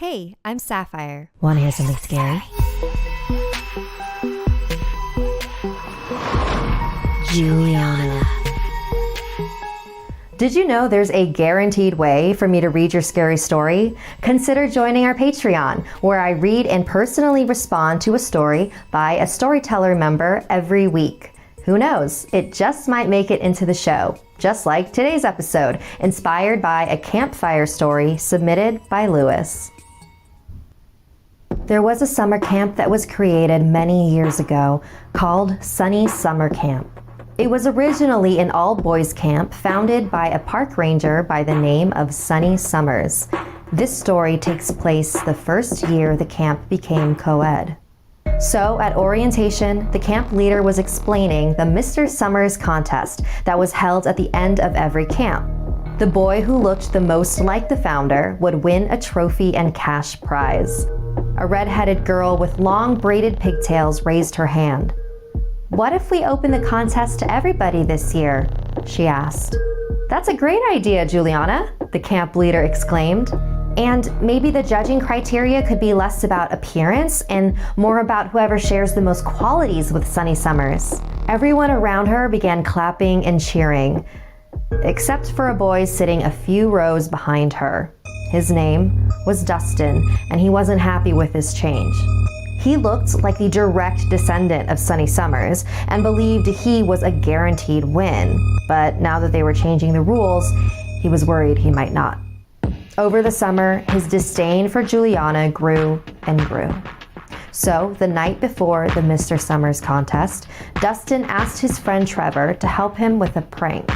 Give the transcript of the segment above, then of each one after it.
Hey, I'm Sapphire. Want to hear something scary? Juliana. Did you know there's a guaranteed way for me to read your scary story? Consider joining our Patreon, where I read and personally respond to a story by a storyteller member every week. Who knows? It just might make it into the show, just like today's episode, inspired by a campfire story submitted by Lewis. There was a summer camp that was created many years ago called Sunny Summer Camp. It was originally an all-boys camp founded by a park ranger by the name of Sunny Summers. This story takes place the first year the camp became co-ed. So at orientation, the camp leader was explaining the Mr. Summers contest that was held at the end of every camp. The boy who looked the most like the founder would win a trophy and cash prize. A red-headed girl with long braided pigtails raised her hand. "What if we open the contest to everybody this year?" she asked. "That's a great idea, Juliana," the camp leader exclaimed. "And maybe the judging criteria could be less about appearance and more about whoever shares the most qualities with Sunny Summers." Everyone around her began clapping and cheering, except for a boy sitting a few rows behind her. His name was Dustin, and he wasn't happy with this change. He looked like the direct descendant of Sunny Summers and believed he was a guaranteed win. But now that they were changing the rules, he was worried he might not. Over the summer, his disdain for Juliana grew and grew. So the night before the Mr. Summers contest, Dustin asked his friend Trevor to help him with a prank.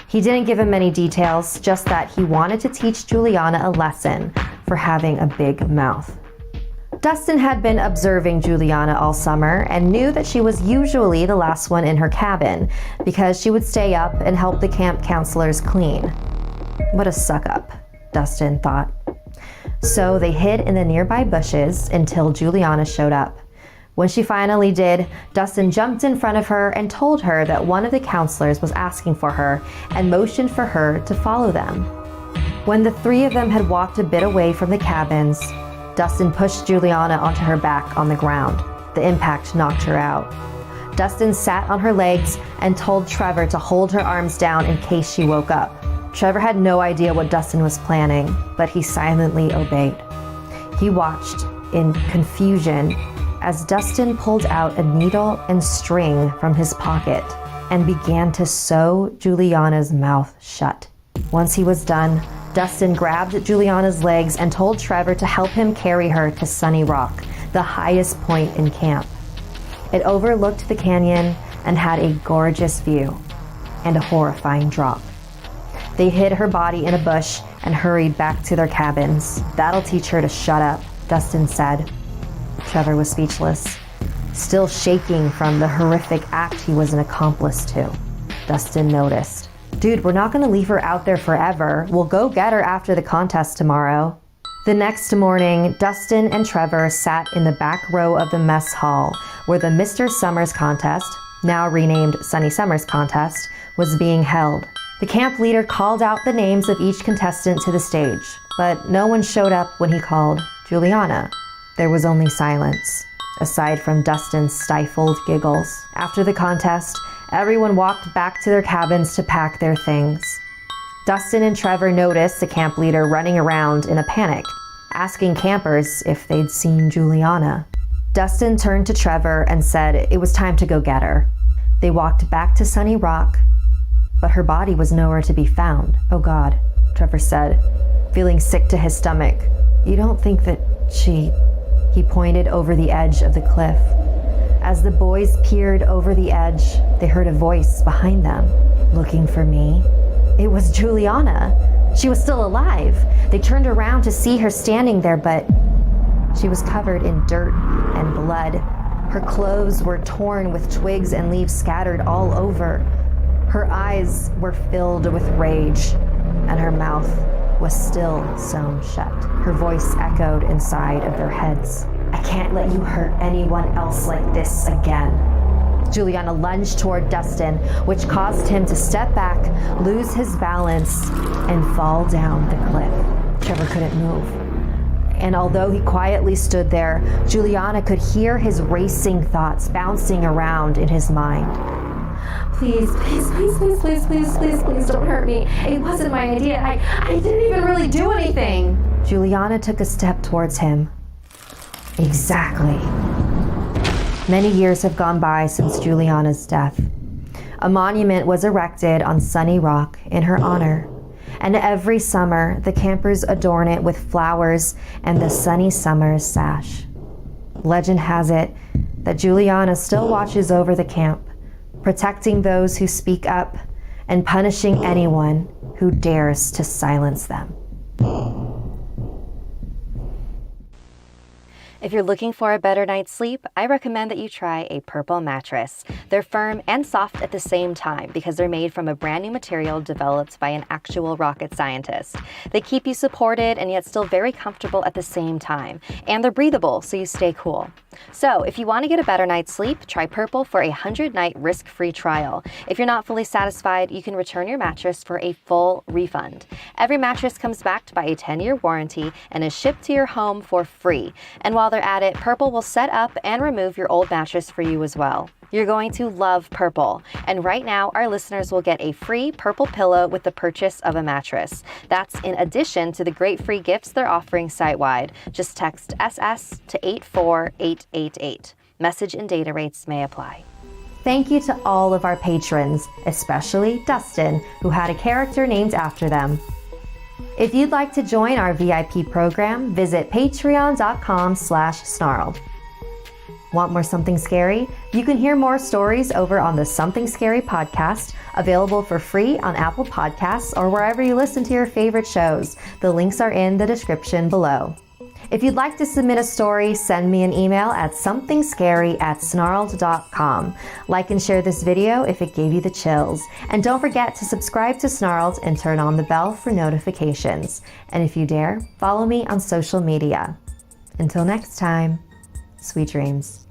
He didn't give him many details, just that he wanted to teach Juliana a lesson for having a big mouth. Dustin had been observing Juliana all summer and knew that she was usually the last one in her cabin because she would stay up and help the camp counselors clean. What a suck-up, Dustin thought. So they hid in the nearby bushes until Juliana showed up. When she finally did, Dustin jumped in front of her and told her that one of the counselors was asking for her and motioned for her to follow them. When the three of them had walked a bit away from the cabins, Dustin pushed Juliana onto her back on the ground. The impact knocked her out. Dustin sat on her legs and told Trevor to hold her arms down in case she woke up. Trevor had no idea what Dustin was planning, but he silently obeyed. He watched in confusion as Dustin pulled out a needle and string from his pocket and began to sew Juliana's mouth shut. Once he was done, Dustin grabbed Juliana's legs and told Trevor to help him carry her to Sunny Rock, the highest point in camp. It overlooked the canyon and had a gorgeous view and a horrifying drop. They hid her body in a bush and hurried back to their cabins. "That'll teach her to shut up," Dustin said. Trevor was speechless, still shaking from the horrific act he was an accomplice to. Dustin noticed. "Dude, we're not gonna leave her out there forever. We'll go get her after the contest tomorrow." The next morning, Dustin and Trevor sat in the back row of the mess hall where the Mr. Summers contest, now renamed Sunny Summers contest, was being held. The camp leader called out the names of each contestant to the stage, but no one showed up when he called Juliana. There was only silence, aside from Dustin's stifled giggles. After the contest, everyone walked back to their cabins to pack their things. Dustin and Trevor noticed the camp leader running around in a panic, asking campers if they'd seen Juliana. Dustin turned to Trevor and said it was time to go get her. They walked back to Sunny Rock, but her body was nowhere to be found. "Oh God," Trevor said, feeling sick to his stomach. "You don't think that she..." He pointed over the edge of the cliff. As the boys peered over the edge, they heard a voice behind them. "Looking for me?" It was Juliana. She was still alive. They turned around to see her standing there, but she was covered in dirt and blood. Her clothes were torn with twigs and leaves scattered all over. Her eyes were filled with rage, and her mouth was still sewn shut. Her voice echoed inside of their heads. "I can't let you hurt anyone else like this again." Juliana lunged toward Dustin, which caused him to step back, lose his balance, and fall down the cliff. Trevor couldn't move. And although he quietly stood there, Juliana could hear his racing thoughts bouncing around in his mind. Please, don't hurt me. It wasn't my idea. I didn't even really do anything. Juliana took a step towards him. Exactly. Many years have gone by since Juliana's death. A monument was erected on Sunny Rock in her honor, and every summer the campers adorn it with flowers and the Sunny Summers sash. Legend has it that Juliana still watches over the camp, protecting those who speak up and punishing anyone who dares to silence them. If you're looking for a better night's sleep, I recommend that you try a Purple mattress. They're firm and soft at the same time because they're made from a brand new material developed by an actual rocket scientist. They keep you supported and yet still very comfortable at the same time. And they're breathable, so you stay cool. So if you want to get a better night's sleep, try Purple for a 100-night risk-free trial. If you're not fully satisfied, you can return your mattress for a full refund. Every mattress comes backed by a 10-year warranty and is shipped to your home for free. And while they're at it, Purple will set up and remove your old mattress for you as well. You're going to love Purple. And right now, our listeners will get a free Purple pillow with the purchase of a mattress. That's in addition to the great free gifts they're offering site-wide. Just text SS to 84888. Message and data rates may apply. Thank you to all of our patrons, especially Dustin, who had a character named after them. If you'd like to join our VIP program, visit patreon.com/snarled. Want more Something Scary? You can hear more stories over on the Something Scary podcast, available for free on Apple Podcasts or wherever you listen to your favorite shows. The links are in the description below. If you'd like to submit a story, send me an email at somethingscary@snarled.com. Like and share this video if it gave you the chills. And don't forget to subscribe to Snarled and turn on the bell for notifications. And if you dare, follow me on social media. Until next time, sweet dreams.